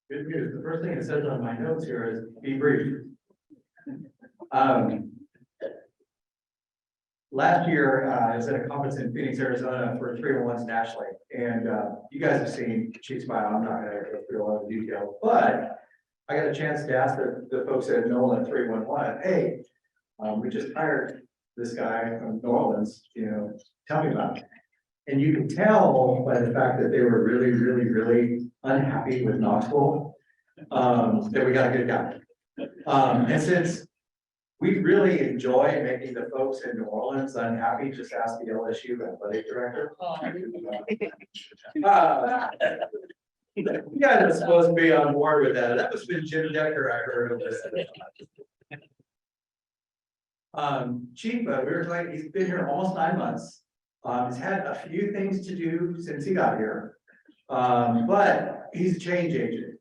Good news. The first thing it says on my notes here is be brief. Last year, I was at a conference in Phoenix, Arizona for 301s nationally. And you guys have seen Chief Smile. I'm not going to go through a lot of detail, but I got a chance to ask the folks at Noel at 311, hey, we just hired this guy from New Orleans, tell me about it. And you can tell by the fact that they were really, really, really unhappy with Knoxville, that we got a good guy. And since we really enjoy making the folks in New Orleans unhappy, just ask the LSU athletic director. You guys are supposed to be on board with that. That must have been Jim Decker, I heard of this. Chief, we were talking, he's been here almost 9 months. He's had a few things to do since he got here. But he's a change agent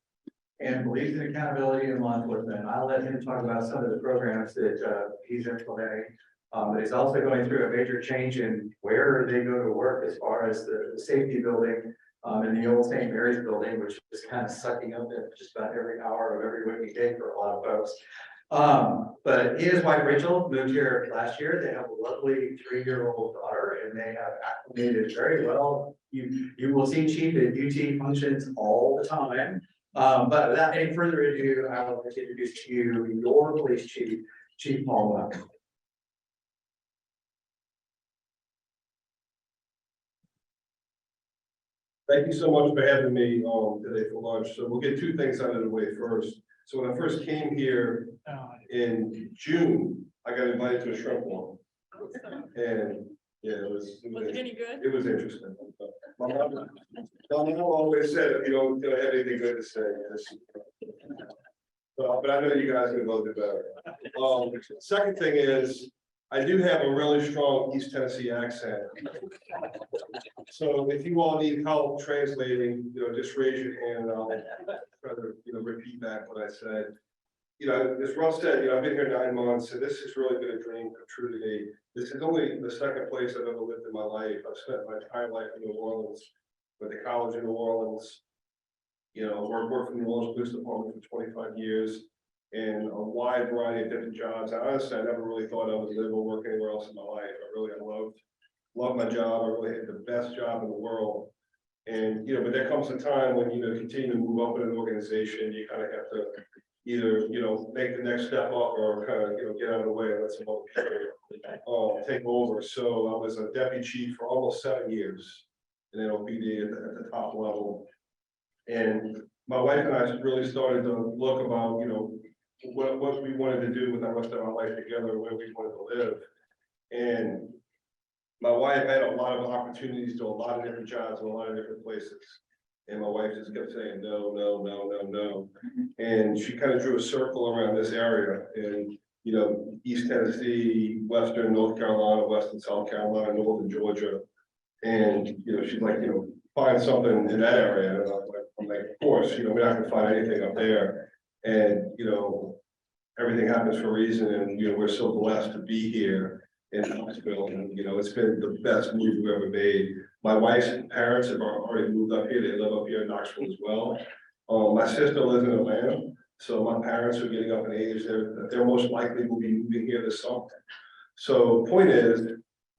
and believes in accountability and law enforcement. I'll let him talk about some of the programs that he's implementing. But he's also going through a major change in where they go to work as far as the safety building in the old St. Mary's building, which is kind of sucking up at just about every hour of every waking day for a lot of folks. But he and his wife Rachel moved here last year. They have a lovely 3-year-old daughter, and they have acclimated very well. You will see Chief at UT functions all the time. But without any further ado, I will introduce to you your police chief, Chief Paul Noel. Thank you so much for having me today for lunch. So we'll get 2 things out of the way first. So when I first came here in June, I got invited to a shrimp farm. And yeah, was it any good? It was interesting. My mom always said, if you don't have anything good to say, but I know you guys are going to do better. Second thing is, I do have a really strong East Tennessee accent. So if you all need help translating, just raise your hand and I'll try to, repeat back what I said. As Russ said, I've been here 9 months and this has really been a dream come true to me. This is only the second place I've ever lived in my life. I've spent my entire life in New Orleans, with the college in New Orleans. Worked for the New Orleans Police Department for 25 years. And a wide variety of different jobs. And honestly, I never really thought I would live or work anywhere else in my life. I loved my job. I really had the best job in the world. And, but there comes a time when, continue to move up in an organization, you kind of have to either, make the next step up or kind of, get out of the way and let some other people take over. So I was a deputy chief for almost 7 years in NOPD at the top level. And my wife and I really started to look about, what we wanted to do with the rest of our life together, where we wanted to live. And my wife had a lot of opportunities to do a lot of different jobs in a lot of different places. And my wife just kept saying, no, no, no, no, no. And she kind of drew a circle around this area and, East Tennessee, Western North Carolina, Western South Carolina, Northern Georgia. And, she's like, find something in that area. And I'm like, of course, we're not gonna find anything up there. And, everything happens for a reason. And, we're so blessed to be here in Knoxville. And, it's been the best move we've ever made. My wife's parents have already moved up here. They live up here in Knoxville as well. My sister lives in Atlanta. So my parents are getting up in age. They're most likely will be moving here this summer. So point is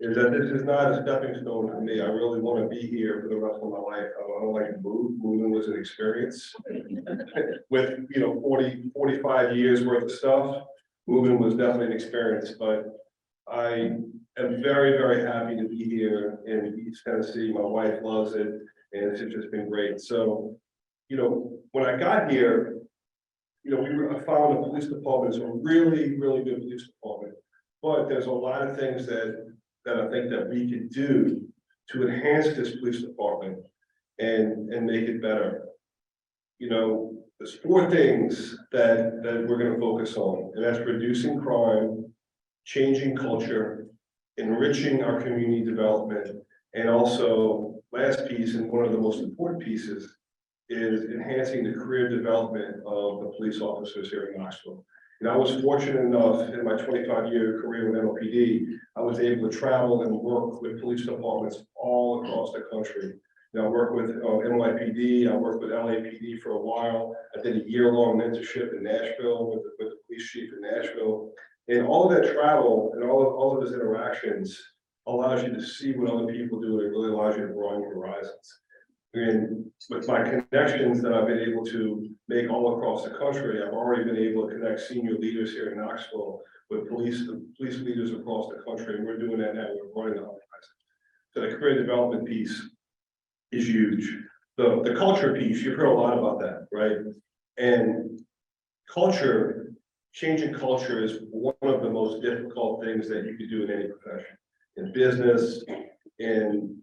that this is not a stepping stone for me. I really want to be here for the rest of my life. I don't like to move. Moving was an experience. With 45 years worth of stuff, moving was definitely an experience. But I am very, very happy to be here in East Tennessee. My wife loves it, and it's just been great. So, when I got here, I found the police department is a really, really good police department. But there's a lot of things that I think that we could do to enhance this police department and make it better. There's 4 things that we're going to focus on, and that's reducing crime, changing culture, enriching our community development, and also last piece, and one of the most important pieces, is enhancing the career development of the police officers here in Knoxville. I was fortunate enough in my 25-year career with NOPD, I was able to travel and work with police departments all across the country. You know, I worked with NYPD, I worked with LAPD for a while. I did a year-long mentorship in Nashville with the police chief in Nashville. And all of that travel and all of those interactions allows you to see what other people do, and it really allows you to broaden your horizons. And with my connections that I've been able to make all across the country, I've already been able to connect senior leaders here in Knoxville with police leaders across the country, and we're doing that now. We're running the horizon. So the career development piece is huge. The culture piece, you've heard a lot about that, right? And culture, changing culture is one of the most difficult things that you could do in any profession, in business, in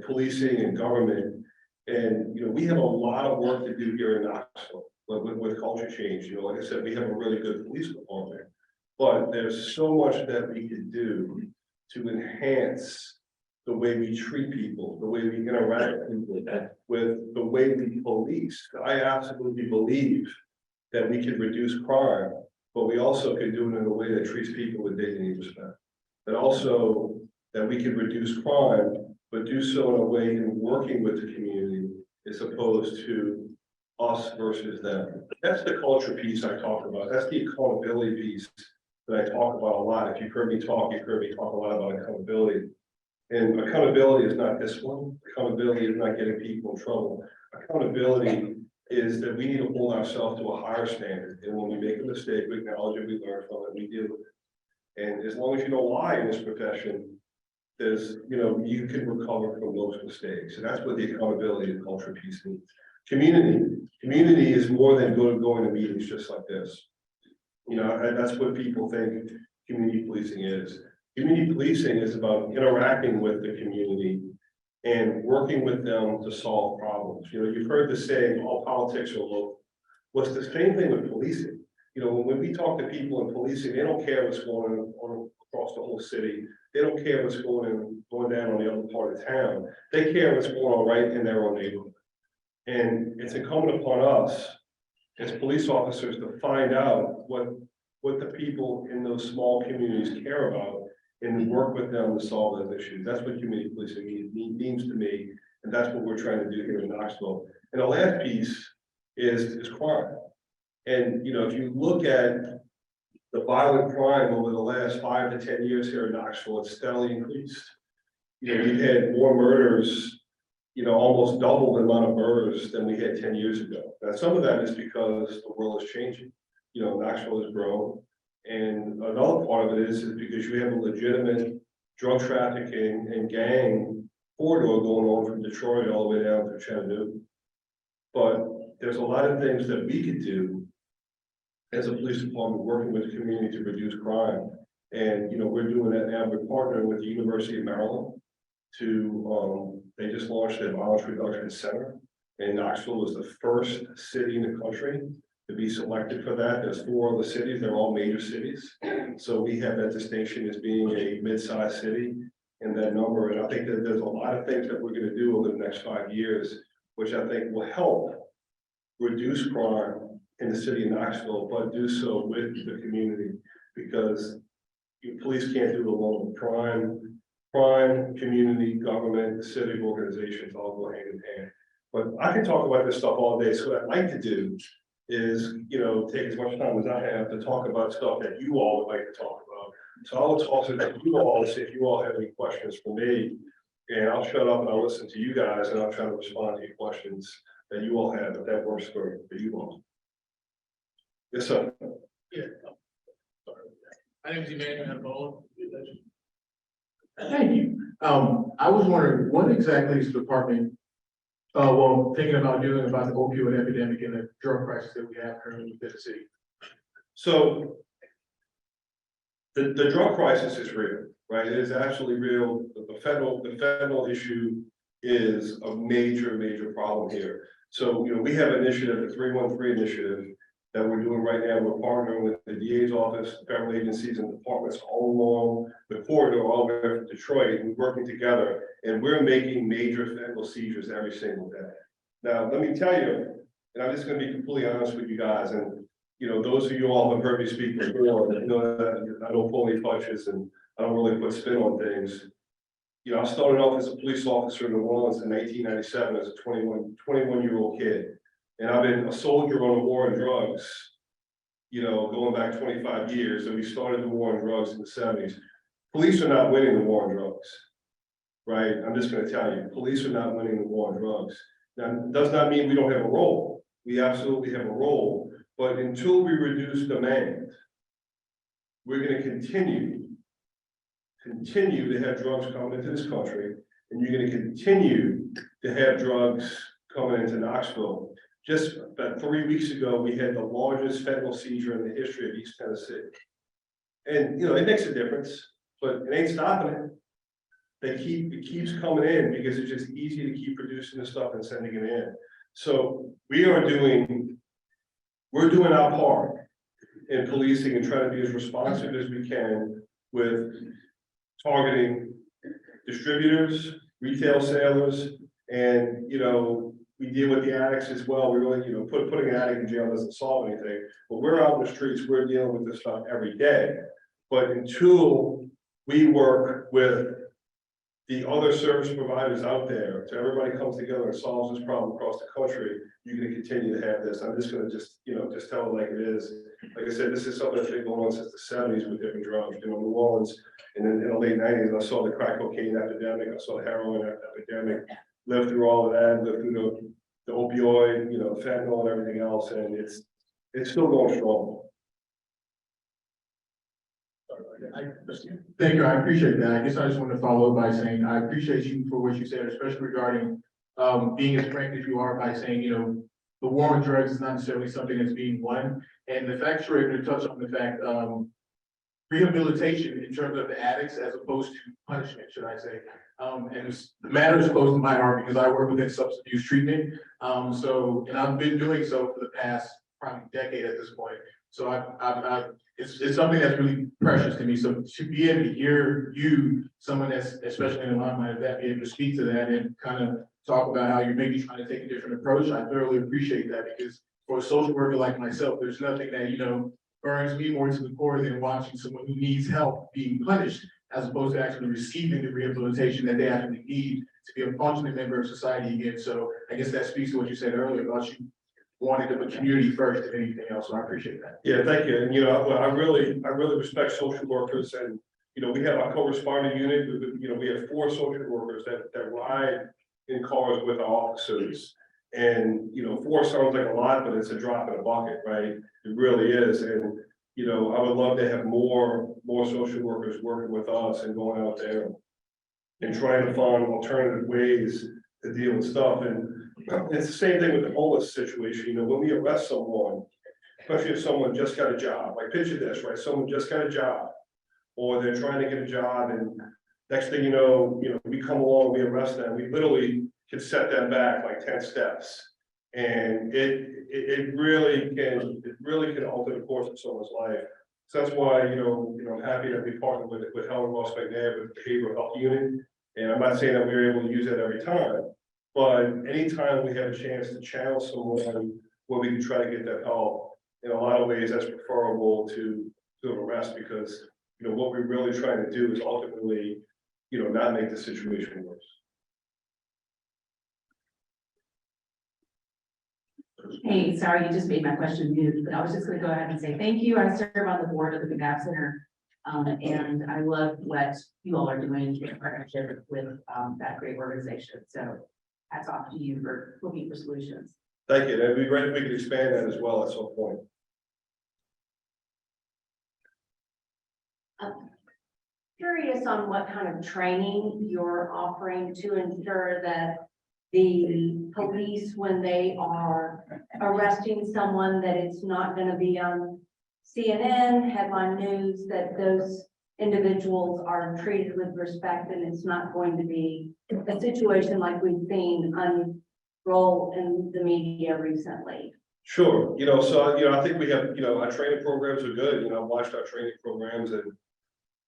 policing and government. And, you know, we have a lot of work to do here in Knoxville with culture change. You know, like I said, we have a really good police department, but there's so much that we could do to enhance the way we treat people, the way we interact with the way we police. I absolutely believe that we can reduce crime, but we also can do it in a way that treats people with dignity and respect. But also that we can reduce crime, but do so in a way in working with the community as opposed to us versus them. That's the culture piece I talk about. That's the accountability piece that I talk about a lot. If you've heard me talk, you've heard me talk a lot about accountability. And accountability is not discipline. Accountability is not getting people in trouble. Accountability is that we need to hold ourselves to a higher standard. And when we make a mistake, we acknowledge it, we learn from it, we deal with it. And as long as you don't lie in this profession, there's, you know, you can recover from those mistakes. And that's what the accountability and culture piece means. Community is more than going to meetings just like this. You know, and that's what people think community policing is. Community policing is about interacting with the community and working with them to solve problems. You know, you've heard the saying, all politics are local. Well, it's the same thing with policing. You know, when we talk to people in policing, they don't care what's going on across the whole city. They don't care what's going down on the other part of town. They care what's going on right in their own neighborhood. And it's incumbent upon us as police officers to find out what the people in those small communities care about and work with them to solve those issues. That's what community policing means to me, and that's what we're trying to do here in Knoxville. And the last piece is crime. And, you know, if you look at the violent crime over the last 5 to 10 years here in Knoxville, it's steadily increased. You know, we've had more murders, you know, almost double the amount of murders than we had 10 years ago. Now, some of that is because the world is changing. You know, Knoxville has grown. And another part of it is because you have a legitimate drug trafficking and gang corridor going on from Detroit all the way down to Chattanooga. But there's a lot of things that we could do as a police department working with the community to reduce crime. And, you know, we're doing that now. We're partnering with the University of Maryland to, they just launched their violence reduction center. And Knoxville was the first city in the country to be selected for that. There's 4 other cities, they're all major cities. So we have that distinction as being a mid-sized city in that number. And I think that there's a lot of things that we're going to do over the next 5 years, which I think will help reduce crime in the city of Knoxville, but do so with the community, because police can't do it alone. Crime, community, government, civic organizations all go hand in hand. But I can talk about this stuff all day. So what I'd like to do is, you know, take as much time as I have to talk about stuff that you all would like to talk about. So I'll talk to you all, see if you all have any questions for me, and I'll shut up and I'll listen to you guys, and I'll try to respond to your questions that you all have, if that works for you all. Yes, sir. Yeah. My name is Emmanuel Noel. Thank you. I was wondering, what exactly is the department thinking about doing about the opioid epidemic and the drug crisis that we have currently within the city? So the drug crisis is real, right? It is absolutely real. The federal issue is a major problem here. So, you know, we have an initiative, the 313 initiative, that we're doing right now. We're partnering with the DA's office, federal agencies and departments all along the corridor, all the way from Detroit, and we're working together, and we're making major federal seizures every single day. Now, let me tell you, and I'm just going to be completely honest with you guys, and, you know, those of you all have heard me speak before, you know that I don't pull any punches and I don't really put spin on things. You know, I started off as a police officer in New Orleans in 1997 as a 21-year-old kid. And I've been a soldier on the war on drugs, you know, going back 25 years, and we started the war on drugs in the 70s. Police are not winning the war on drugs, right? I'm just gonna tell you, police are not winning the war on drugs. Now, it does not mean we don't have a role. We absolutely have a role, but until we reduce demand, we're gonna continue to have drugs coming into this country, and you're gonna continue to have drugs coming into Knoxville. Just about 3 weeks ago, we had the largest fentanyl seizure in the history of East Tennessee. And, you know, it makes a difference, but it ain't stopping it. It keeps coming in because it's just easy to keep producing this stuff and sending it in. So we're doing our part in policing and trying to be as responsive as we can with targeting distributors, retail sellers, and, you know, we deal with the addicts as well. We really, you know, putting an addict in jail doesn't solve anything, but we're out in the streets, we're dealing with this stuff every day. But until we work with the other service providers out there, so everybody comes together and solves this problem across the country, you're gonna continue to have this. I'm just gonna just tell it like it is. Like I said, this is something that's been going on since the 70s with different drugs. You know, New Orleans, and then in the late 90s, I saw the crack cocaine epidemic, I saw the heroin epidemic, lived through all of that, lived through the opioid, you know, fentanyl and everything else, and it's still going strong. Thank you, I appreciate that. I guess I just want to follow up by saying, I appreciate you for what you said, especially regarding being as frank as you are by saying, you know, the war on drugs is not necessarily something that's being won. And the fact you're able to touch on the fact, rehabilitation in terms of the addicts as opposed to punishment, should I say. And the matter is close to my heart because I work within substance abuse treatment. And I've been doing so for the past probably decade at this point. So it's something that's really precious to me. So to be able to hear you, someone that's especially in my mind, that be able to speak to that and kind of talk about how you're maybe trying to take a different approach, I thoroughly appreciate that, because for a social worker like myself, there's nothing that, you know, burns me more to the core than watching someone who needs help being punished, as opposed to actually receiving the rehabilitation that they actually need to be a functioning member of society again. So I guess that speaks to what you said earlier about you wanting to put community first than anything else. So I appreciate that. Yeah, thank you. And, you know, I really respect social workers, and, you know, we have our co-responding unit. You know, we have 4 social workers that ride in cars with our officers. And, you know, 4 sounds like a lot, but it's a drop in a bucket, right? It really is. And, you know, I would love to have more social workers working with us and going out there and trying to find alternative ways to deal with stuff. And it's the same thing with the homeless situation. You know, when we arrest someone, especially if someone just got a job, like picture this, right? Someone just got a job, or they're trying to get a job, and next thing you know, we come along, we arrest them, we literally can set them back like 10 steps. And it really can alter the course of someone's life. So that's why, you know, I'm happy that we partnered with Helen Ross McNabb with the Behavioral Health Unit. And I'm not saying that we're able to use that every time, but anytime we have a chance to channel someone where we can try to get that help, in a lot of ways, that's preferable to an arrest, because, you know, what we're really trying to do is ultimately, you know, not make the situation worse. Hey, sorry, you just made my question mute, but I was just gonna go ahead and say thank you. I serve on the board of the Gap Center. And I love what you all are doing in partnership with that great organization. So hats off to you for looking for solutions. Thank you. It'd be great if we could expand that as well at some point. Curious on what kind of training you're offering to ensure that the police, when they are arresting someone, that it's not going to be on CNN, headline news, that those individuals are treated with respect, and it's not going to be a situation like we've seen unroll in the media recently. Sure. You know, so, you know, I think we have, you know, our training programs are good. You know, I've watched our training programs,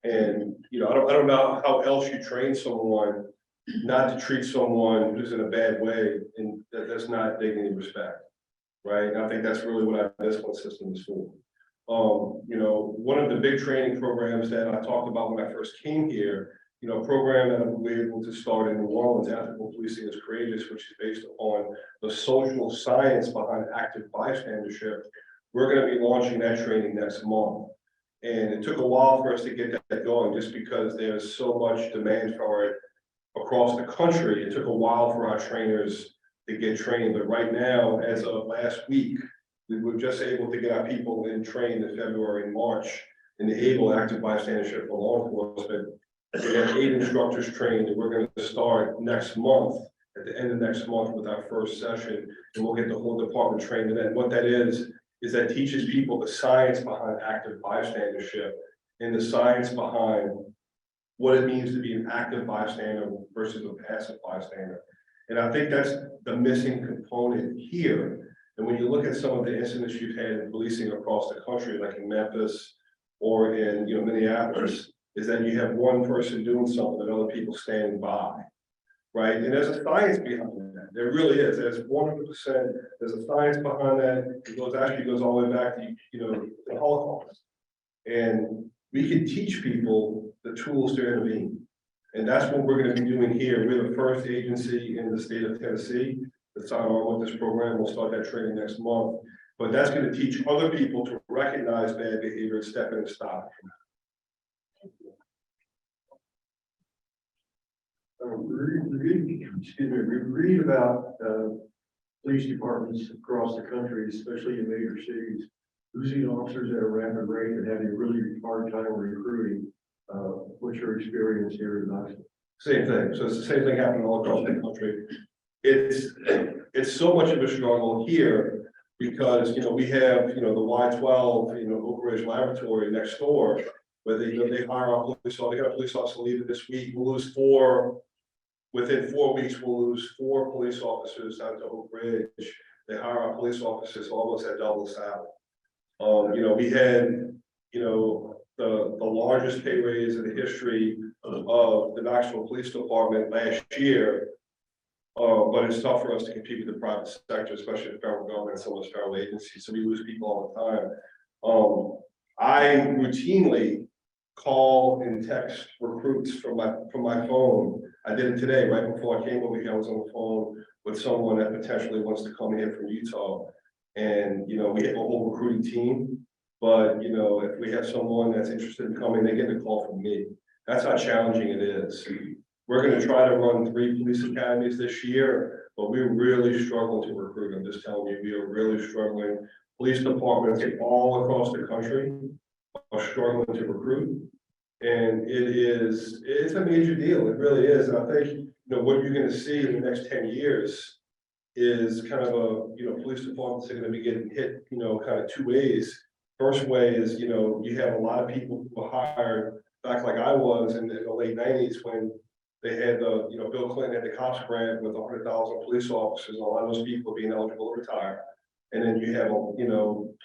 and, you know, I don't know how else you train someone not to treat someone who's in a bad way, and that's not dignity and respect, right? And I think that's really what our discipline system is for. You know, one of the big training programs that I talked about when I first came here, program that we're able to start in New Orleans, Ethical Policing is Courageous, which is based upon the social science behind active bystandership. We're gonna be launching that training next month. And it took a while for us to get that going, just because there's so much demand for it across the country. It took a while for our trainers to get trained, but right now, as of last week, we were just able to get our people in trained in February and March in the able active bystandership for law enforcement. We have 8 instructors trained, and we're going to start next month, at the end of next month, with our first session, and we'll get the whole department trained in that. And what that is that teaches people the science behind active bystandership and the science behind what it means to be an active bystander versus a passive bystander. And I think that's the missing component here. And when you look at some of the incidents you've had in policing across the country, like in Memphis or in Minneapolis, is that you have one person doing something and other people standing by, right? And there's a science behind that. There really is. There's 100%. There's a science behind that. It goes all the way back to the Holocaust. And we can teach people the tools to intervene. And that's what we're going to be doing here. We're the first agency in the state of Tennessee to sign on with this program. We'll start that training next month. But that's going to teach other people to recognize bad behavior and step in and stop it. We read about police departments across the country, especially in major cities, losing officers at a rapid rate and having a really hard time recruiting. What's your experience here in Knoxville? Same thing. So it's the same thing happening all across the country. It's so much of a struggle here because we have the Y12 Oak Ridge Laboratory next door, where they hire our police officer. They got a police officer leaving this week. We'll lose 4. Within 4 weeks, we'll lose 4 police officers down to Oak Ridge. They hire our police officers almost at double salary. We had the largest pay raise in the history of the Knoxville Police Department last year. But it's tough for us to compete with the private sector, especially the federal government and some of those federal agencies. So we lose people all the time. I routinely call and text recruits from my phone. I did it today, right before I came over here. I was on the phone with someone that potentially wants to come here from Utah. And, we have a whole recruiting team, but, if we have someone that's interested in coming, they get a call from me. That's how challenging it is. We're going to try to run 3 police academies this year, but we're really struggling to recruit. I'm just telling you, we are really struggling. Police departments all across the country are struggling to recruit. And it's a major deal. It really is. And I think, what you're going to see in the next 10 years is kind of police departments are going to be getting hit, kind of 2 ways. First way is, you have a lot of people who were hired back like I was in the late 90s when they had Bill Clinton had the cops grant with 100,000 police officers. A lot of those people being eligible to retire. And then you have,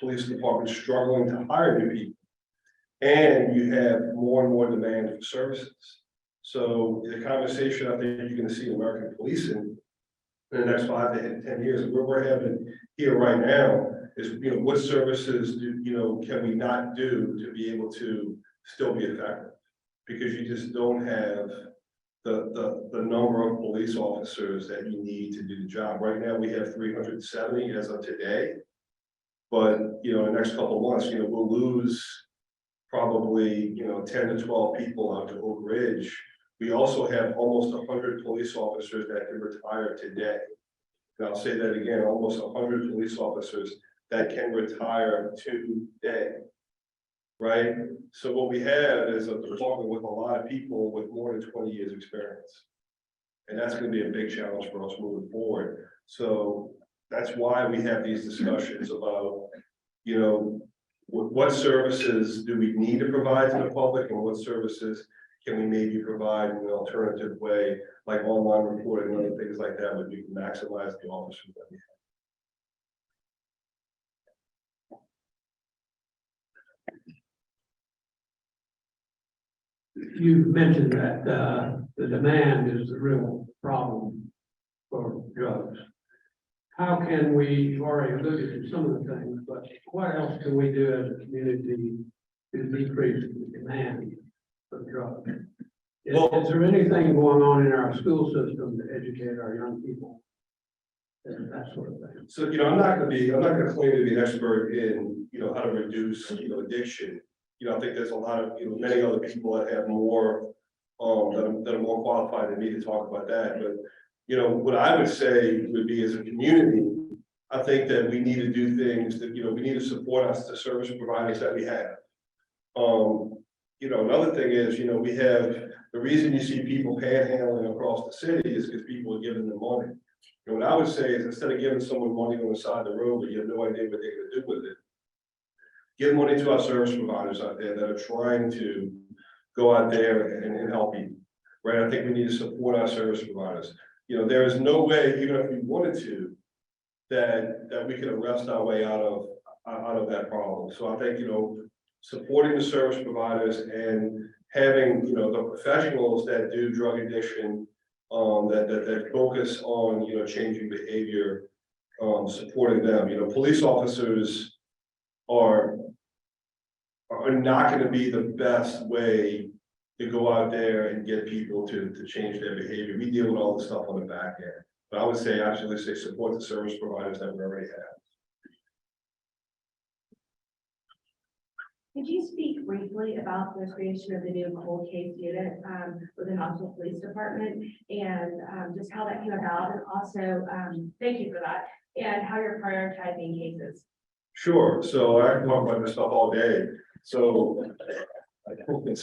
police departments struggling to hire new people. And you have more and more demand for services. So the conversation I think you're going to see in American policing in the next 5 to 10 years, where we're having here right now is, what services can we not do to be able to still be effective? Because you just don't have the number of police officers that you need to do the job. Right now, we have 370 as of today. But, in the next couple of months, we'll lose probably 10 to 12 people out to Oak Ridge. We also have almost 100 police officers that can retire today. And I'll say that again, almost 100 police officers that can retire today. Right? So what we have is a department with a lot of people with more than 20 years experience. And that's going to be a big challenge for us moving forward. So that's why we have these discussions about, what services do we need to provide to the public and what services can we maybe provide in an alternative way, like online reporting and other things like that, where we can maximize the officers that we have. You've mentioned that the demand is the real problem for drugs. How can you've already alluded to some of the things, but what else can we do as a community to decrease the demand for drugs? Is there anything going on in our school system to educate our young people? And that sort of thing. So, I'm not gonna claim to be an expert in, how to reduce, addiction. I think there's a lot of, many other people that have more, that are more qualified than me to talk about that, but, what I would say would be as a community, I think that we need to do things that, we need to support us, the service providers that we have. Another thing is, we have, the reason you see people panhandling across the city is because people are giving them money. And what I would say is instead of giving someone money on the side of the road, but you have no idea what they're gonna do with it, give money to our service providers out there that are trying to go out there and help people, right? I think we need to support our service providers. There is no way, even if we wanted to, that we can arrest our way out of that problem. So I think, supporting the service providers and having, the professionals that do drug addiction, that focus on, changing behavior, supporting them. Police officers are not going to be the best way to go out there and get people to change their behavior. We deal with all the stuff on the back end. But I would say, actually say support the service providers that we already have. Could you speak briefly about the creation of the new cold case unit with the Knoxville Police Department and just how that came about, and also thank you for that, and how you're prioritizing cases? Sure. So I can talk about this stuff all day. So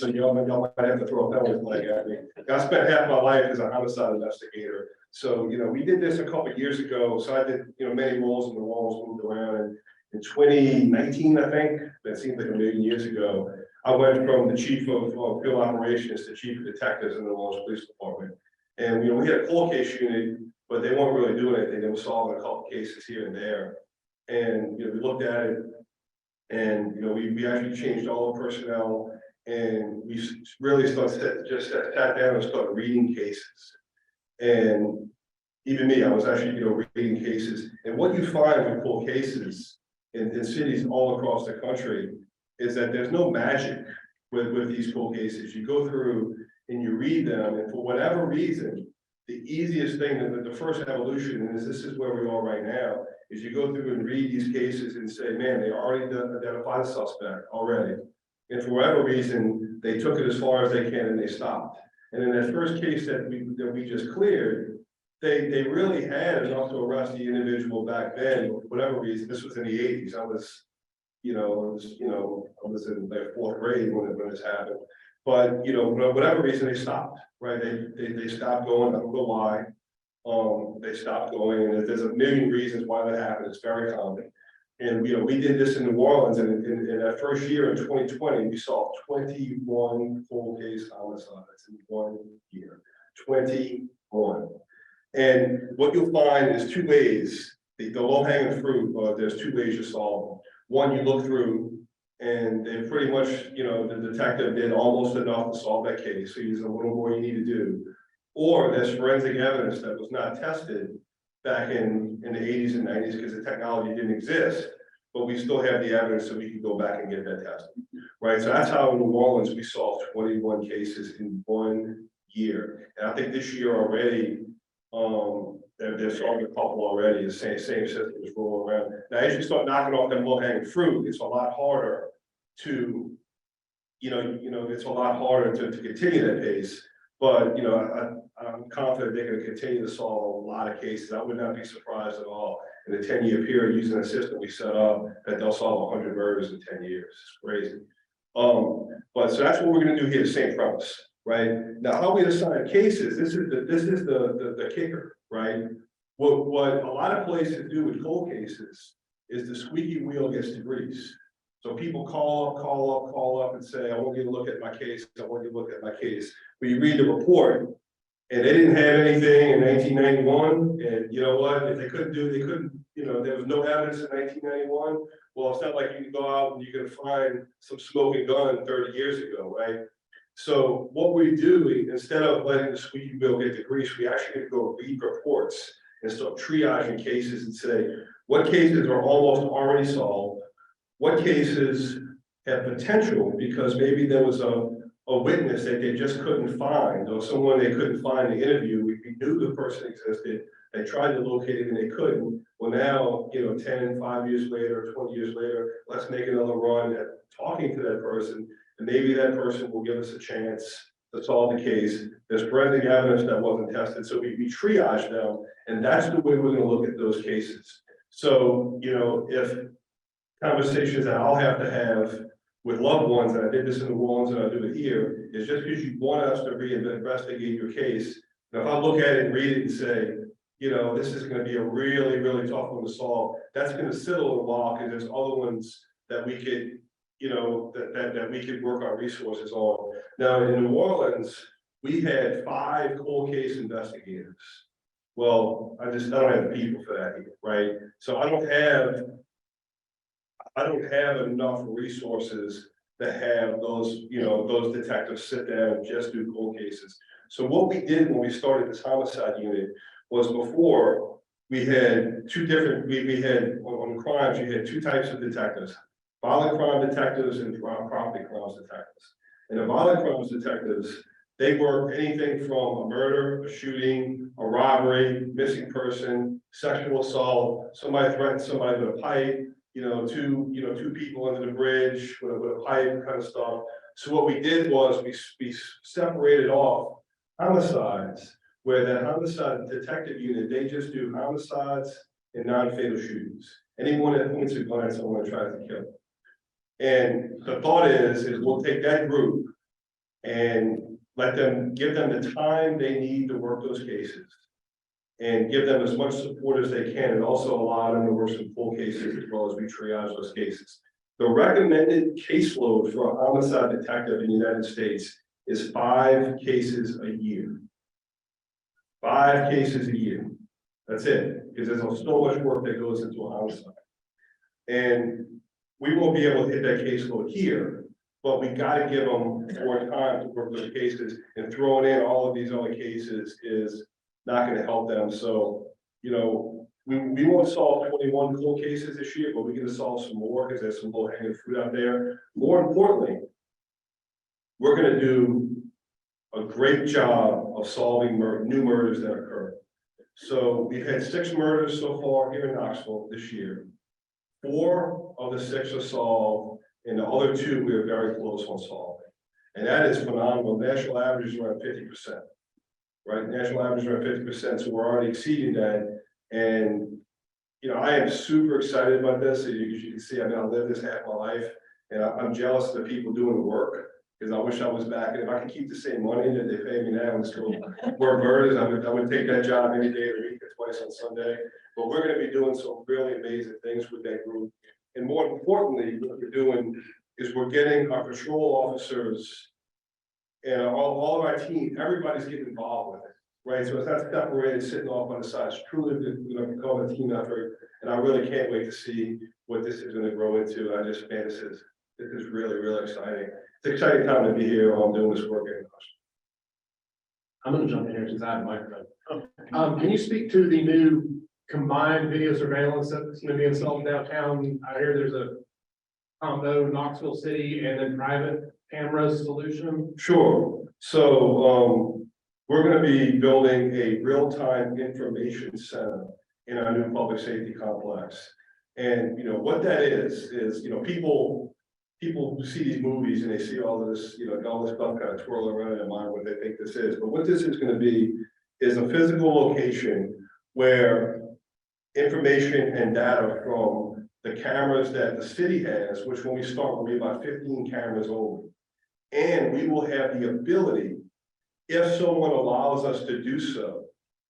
y'all might have to throw a pellet flag at me. I spent half my life as a homicide investigator. So, we did this a couple of years ago. So I did, many roles, and the roles moved around. And in 2019, I think, that seems like a million years ago, I went from the chief of field operations to chief of detectives in the New Orleans Police Department. And, we had a cold case unit, but they weren't really doing anything. They were solving a couple of cases here and there. And, we looked at it and, we actually changed all the personnel, and we really sat down and started reading cases. And even me, I was actually, reading cases. And what you find with cold cases in cities all across the country is that there's no magic with these cold cases. You go through and you read them, and for whatever reason, the easiest thing, the first evolution, and this is where we are right now, is you go through and read these cases and say, man, they already identified the suspect already. And for whatever reason, they took it as far as they can and they stopped. And in that first case that we just cleared, they really had enough to arrest the individual back then, for whatever reason. This was in the 80s. I was in the 4th grade when this happened. But for whatever reason, they stopped, right? They stopped going. I don't know why. They stopped going, and there's a million reasons why that happened. It's very common. And we did this in New Orleans, and in that first year in 2020, we saw 21 cold case homicides in 1 year. 21. And what you'll find is 2 ways. The low-hanging fruit, there's 2 ways you solve them. One, you look through, and they pretty much, the detective did almost enough to solve that case. So there's a little more you need to do. Or there's forensic evidence that was not tested back in the 80s and 90s because the technology didn't exist, but we still have the evidence so we can go back and get that tested, right? So that's how in New Orleans we solved 21 cases in 1 year. And I think this year already, they're solving a couple already. The same system is rolling around. Now, as you start knocking off that low-hanging fruit, it's a lot harder to, it's a lot harder to continue that pace. But, I'm confident they're going to continue to solve a lot of cases. I would not be surprised at all in the 10-year period using the system we set up that they'll solve 100 murders in 10 years. It's crazy. But so that's what we're going to do here, the same premise, right? Now, how we assign cases, this is the kicker, right? What a lot of places do with cold cases is the squeaky wheel gets the grease. So people call up and say, I want you to look at my case. I want you to look at my case. But you read the report, and they didn't have anything in 1991. And you know what? If they couldn't, there was no evidence in 1991. Well, it's not like you can go out and you can find some smoking gun 30 years ago, right? So what we do, instead of letting the squeaky wheel get the grease, we actually need to go read reports and start triaging cases and say, what cases are almost already solved? What cases have potential because maybe there was a a witness that they just couldn't find, or someone they couldn't find to interview, we knew the person existed, they tried to locate it and they couldn't. Well, now, 5 years later, 20 years later, let's make another run at talking to that person, and maybe that person will give us a chance to solve the case. There's forensic evidence that wasn't tested, so we triage them, and that's the way we're gonna look at those cases. So, if conversations that I'll have to have with loved ones, and I did this in New Orleans and I do it here, is just because you want us to investigate your case. Now, if I look at it and read it and say, this is gonna be a really, really tough one to solve, that's gonna sit a little while, because there's other ones that we could, that we could work our resources on. Now, in New Orleans, we had 5 cold case investigators. Well, I don't have the people for that here, right? So I don't have enough resources to have those, those detectives sit down and just do cold cases. So what we did when we started this homicide unit was, before we had 2 different, we had on crimes, you had 2 types of detectives: violent crime detectives and property crimes detectives. And the violent crimes detectives, they work anything from a murder, a shooting, a robbery, missing person, sexual assault, somebody threatened somebody with a pipe, two people under the bridge with a pipe, kind of stuff. So what we did was we separated off homicides, where that homicide detective unit, they just do homicides and non-fatal shootings. Anyone that points a gun at someone and tries to kill them. And the thought is we'll take that group and give them the time they need to work those cases, and give them as much support as they can, and also allow them to work some full cases as well as we triage those cases. The recommended caseload for a homicide detective in the United States is 5 cases a year. 5 cases a year. That's it, because there's so much work that goes into a homicide. And we won't be able to hit that caseload here, but we got to give them more time to work those cases, and throwing in all of these other cases is not going to help them. So, we won't solve 21 cold cases this year, but we're going to solve some more, because there's some low hanging fruit out there. More importantly, we're going to do a great job of solving new murders that occur. So we've had 6 murders so far here in Knoxville this year. 4 of the 6 are solved, and the other 2 we are very close on solving. And that is phenomenal. National average is around 50%. Right, national average is around 50%, so we're already exceeding that. And I am super excited about this. As you can see, I've lived this half my life, and I'm jealous of the people doing the work, because I wish I was back. And if I could keep the same money that they pay me now and still work murders, I would take that job any day of the week, or twice on Sunday. But we're going to be doing some really amazing things with that group. And more importantly, what we're doing is we're getting our patrol officers and all of our team, everybody's getting involved with it, right? So it's not separated, sitting off on the side. It's truly, become a team effort, and I really can't wait to see what this is going to grow into. This is really, really exciting. It's an exciting time to be here while I'm doing this work. I'm going to jump in here since I have a microphone. Can you speak to the new combined video surveillance that's going to be installed downtown? I hear there's a combo Knoxville City and then private camera solution. Sure. So we're going to be building a real-time information center in our new public safety complex. And what that is people see these movies and they see all this, all this stuff kind of twirling around in their mind what they think this is. But what this is going to be is a physical location where information and data from the cameras that the city has, which when we start will be about 15 cameras over. And we will have the ability, if someone allows us to do so,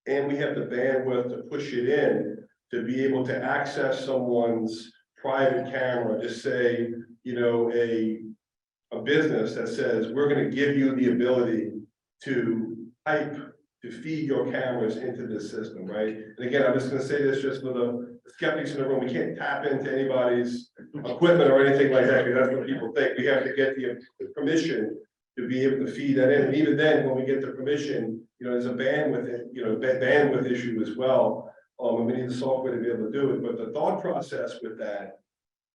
and we have the bandwidth to push it in, to be able to access someone's private camera, just say, a business that says, we're going to give you the ability to feed your cameras into this system, right? And again, I'm just going to say this just for the skeptics in the room. We can't tap into anybody's equipment or anything like that, because that's what people think. We have to get the permission to be able to feed that in. And even then, when we get the permission, there's a bandwidth issue as well. And we need the software to be able to do it. But the thought process with that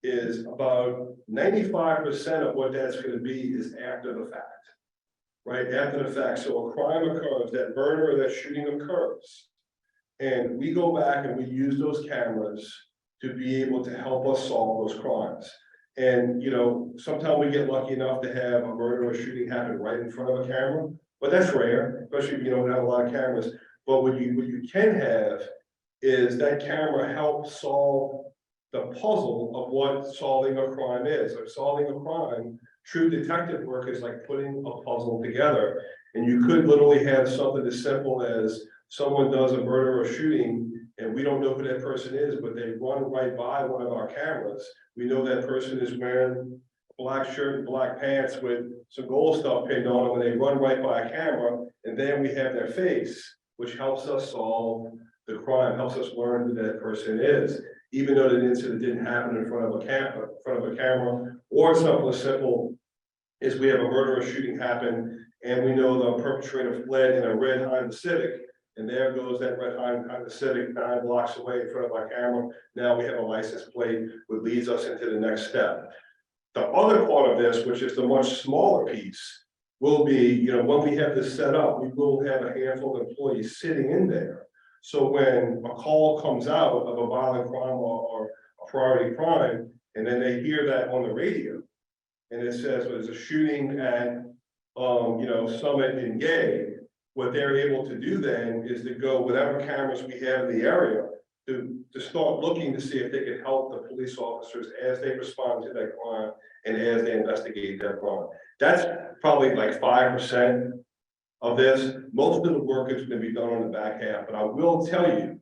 is about 95% of what that's going to be is after the fact. right, after the fact. So a crime occurs, that murder or that shooting occurs. And we go back and we use those cameras to be able to help us solve those crimes. And, you know, sometimes we get lucky enough to have a murder or shooting happen right in front of a camera, but that's rare, especially if you don't have a lot of cameras. But what you can have is that camera helps solve the puzzle of what solving a crime is. Or solving a crime, true detective work is like putting a puzzle together. And you could literally have something as simple as someone does a murder or shooting and we don't know who that person is, but they run right by one of our cameras. We know that person is wearing a black shirt and black pants with some gold stuff pinned on them, and they run right by a camera, and then we have their face, which helps us solve the crime, helps us learn who that person is, even though the incident didn't happen in front of a camera, or something as simple as we have a murder or shooting happen, and we know the perpetrator fled in a red Honda Civic. And there goes that red Honda Civic 9 blocks away in front of our camera. Now we have a license plate, which leads us into the next step. The other part of this, which is the much smaller piece, will be, you know, when we have this set up, we will have a handful of employees sitting in there. So when a call comes out of a violent crime or a priority crime, and then they hear that on the radio, and it says, well, there's a shooting at, you know, Summit in Gay. What they're able to do then is to go whatever cameras we have in the area to start looking to see if they can help the police officers as they respond to that crime and as they investigate that crime. That's probably like 5% of this. Most of the work is going to be done on the back half, but I will tell you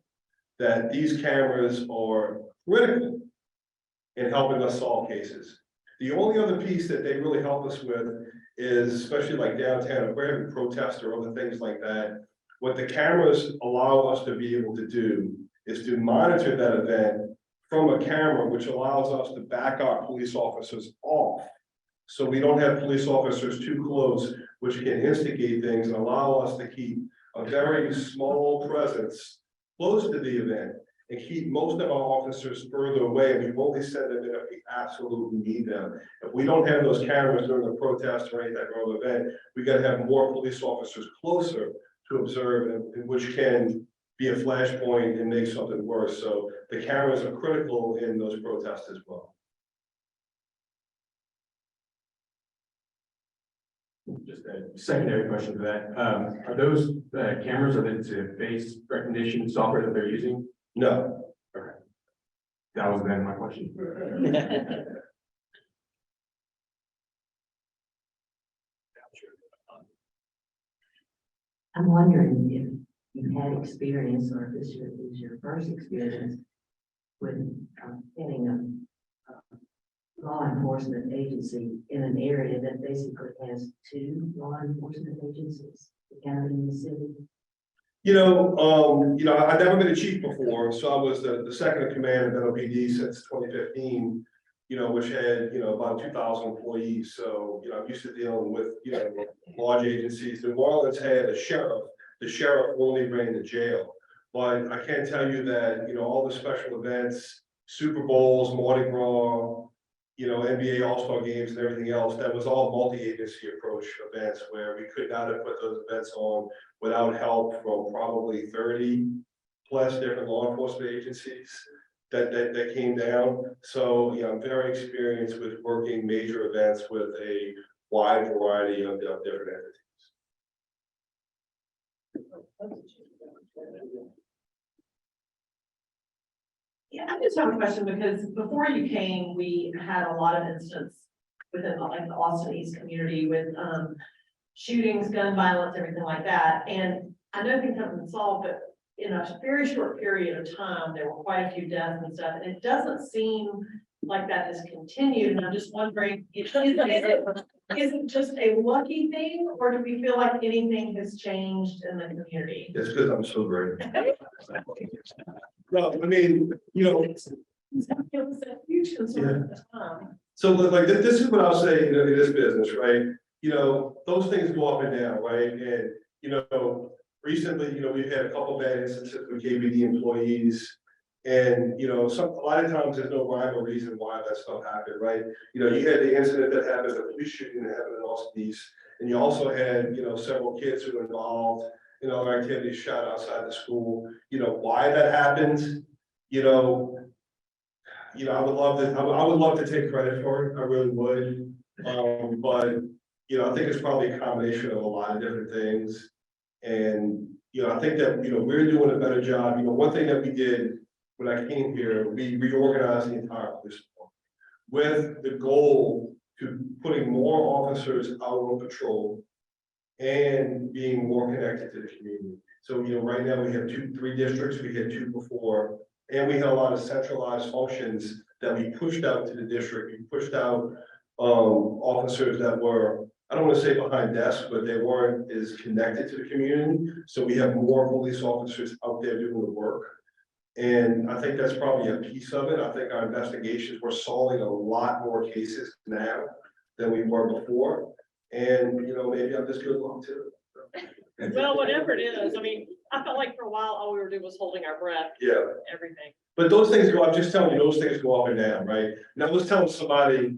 that these cameras are critical in helping us solve cases. The only other piece that they really help us with is, especially like downtown, if we're having protests or other things like that, what the cameras allow us to be able to do is to monitor that event from a camera, which allows us to back our police officers off. So we don't have police officers too close, which can instigate things and allow us to keep a very small presence close to the event and keep most of our officers further away. And we only send them in if we absolutely need them. If we don't have those cameras during the protest or any type of event, we got to have more police officers closer to observe, and which can be a flashpoint and make something worse. So the cameras are critical in those protests as well. Just a secondary question to that. Are those cameras, are they face recognition software that they're using? No. Okay. That was then my question. I'm wondering if you've had experience, or if this is your first experience with getting a law enforcement agency in an area that basically has two law enforcement agencies, the county and the city. I've never been a chief before, so I was the second in command of NOPD since 2015. Which had about 2,000 employees. So I'm used to dealing with large agencies. New Orleans had a sheriff. The sheriff only ran the jail, but I can tell you that all the special events, Super Bowls, Mardi Gras, NBA All-Star games and everything else, that was all multi-agency approach events where we could not have put those events on without help from probably 30 plus different law enforcement agencies that came down. So I'm very experienced with working major events with a wide variety of different entities. Yeah, I just have a question, because before you came, we had a lot of instances within like the Austin East community with shootings, gun violence, everything like that. And I know things haven't been solved, but in a very short period of time, there were quite a few deaths and stuff. And it doesn't seem like that has continued. And I'm just wondering, is it just a lucky thing, or do we feel like anything has changed in the community? It's because I'm so great. No, I mean, It was a huge concern at the time. so like this is what I'll say in this business, right? Those things go up and down, right? And recently, we've had a couple bad instances with KBD employees. And, you know, a lot of times there's no rhyme or reason why that stuff happened, right? You know, you had the incident that happened, the police shooting that happened in Austin East, and you also had, you know, several kids who were involved in other activities shot outside the school. You know, why that happened, you know, I would love to, I would love to take credit for it, I really would. But, you know, I think it's probably a combination of a lot of different things. And, you know, I think that, you know, we're doing a better job. You know, one thing that we did when I came here, we reorganized the entire police department with the goal to putting more officers out on patrol and being more connected to the community. So, you know, right now we have 3 districts, we had 2 before, and we had a lot of centralized functions that we pushed out to the district. We pushed out officers that were, I don't want to say behind desks, but they weren't as connected to the community. So we have more police officers out there doing the work. And I think that's probably a piece of it. I think our investigations, we're solving a lot more cases now than we were before. And, you know, maybe I'm just good luck too. Well, whatever it is, I mean, I felt like for a while, all we were doing was holding our breath. Yeah. Everything. But those things go, I'm just telling you, those things go up and down, right? Now, I was telling somebody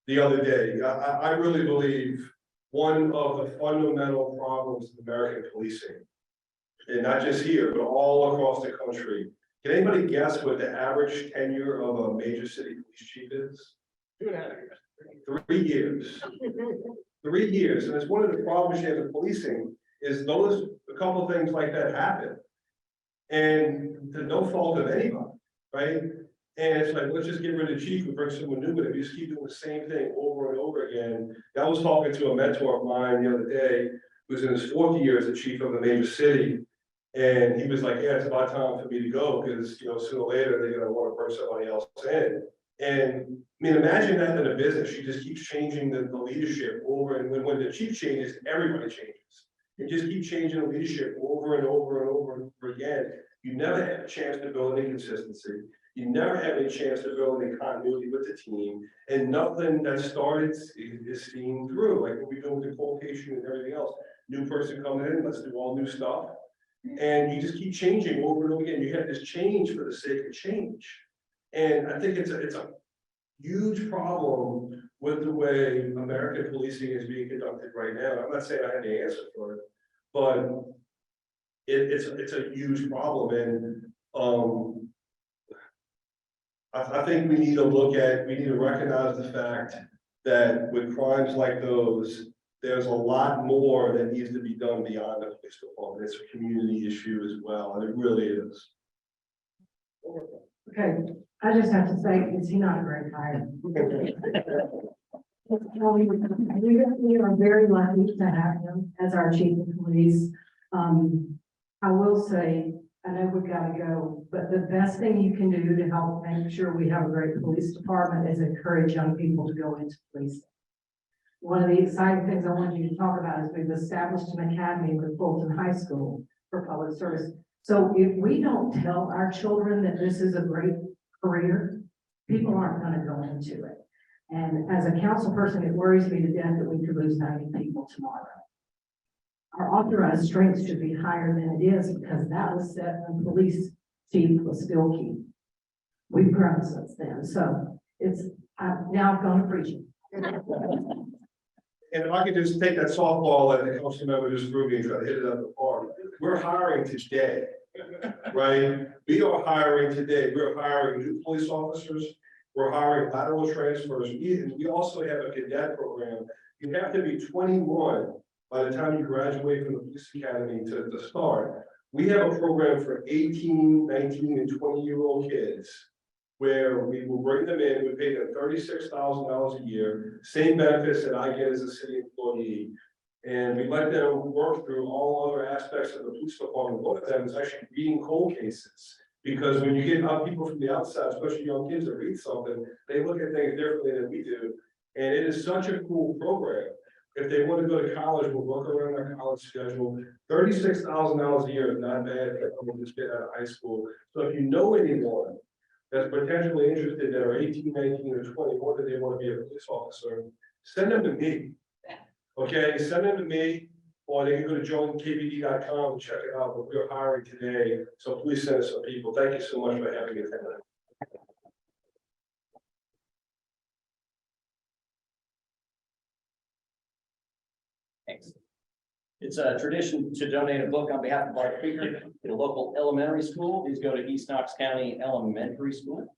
the other day, I really believe one of the fundamental problems of American policing, and not just here, but all across the country. Can anybody guess what the average tenure of a major city police chief is? 2.5 years. 3 years. 3 years, and it's one of the problems you have in policing is a couple of things like that happen. And to no fault of anybody, right? And it's like, let's just get rid of the chief and bring someone new, but if you just keep doing the same thing over and over again. I was talking to a mentor of mine the other day, who's in his 4th year as a chief of a major city. And he was like, yeah, it's about time for me to go, because, you know, sooner or later, they're gonna want to bring somebody else in. And I mean, imagine that in a business, she just keeps changing the leadership over, and when the chief changes, everybody changes. You just keep changing the leadership over and over and over and over again. You never have a chance to build any consistency. You never have any chance to build any continuity with the team, and nothing that started is seen through, like what we do with the quotation and everything else. New person coming in, let's do all new stuff. And you just keep changing over and over again. You have this change for the sake of change. And I think it's a huge problem with the way American policing is being conducted right now. I'm not saying I have the answer for it, but it's a huge problem. And I think we need to recognize the fact that with crimes like those, there's a lot more that needs to be done beyond the police department. It's a community issue as well, and it really is. Okay, I just have to say, is he not a great hire? We are very lucky to have him as our chief of police. I will say, I know we've got to go, but the best thing you can do to help make sure we have a great police department is encourage young people to go into policing. One of the exciting things I want you to talk about is we've established an academy with Fulton High School for public service. So if we don't tell our children that this is a great career, people aren't going to go into it. And as a council person, it worries me to death that we could lose 90 people tomorrow. Our authorized strength should be higher than it is, because that was set when police chief was still key. We've grown since then. So now I've gone to preaching. And if I could just take that softball that the council member just threw me and try to hit it up the park. We're hiring today, right? We are hiring today. We're hiring new police officers. We're hiring lateral transfers. And we also have a cadet program. You have to be 21 by the time you graduate from the police academy to start. We have a program for 18, 19, and 20-year-old kids where we will bring them in, we pay them $36,000 a year, same benefits that I get as a city employee. And we let them work through all other aspects of the police department. One of them is actually reading cold cases. Because when you get people from the outside, especially young kids that read something, they look at things differently than we do. And it is such a cool program. If they want to go to college, we'll work around their college schedule. $36,000 a year is not bad if someone just get out of high school. So if you know anyone that's potentially interested that are 18, 19, or 20, whether they want to be a police officer, send them to me. Okay, send them to me. or they can go to joinkbd.com and check it out, but we're hiring today, so please send us some people. Thank you so much for having me tonight. Thanks. It's a tradition to donate a book on behalf of our speaker to the local elementary school. These go to East Knox County Elementary School.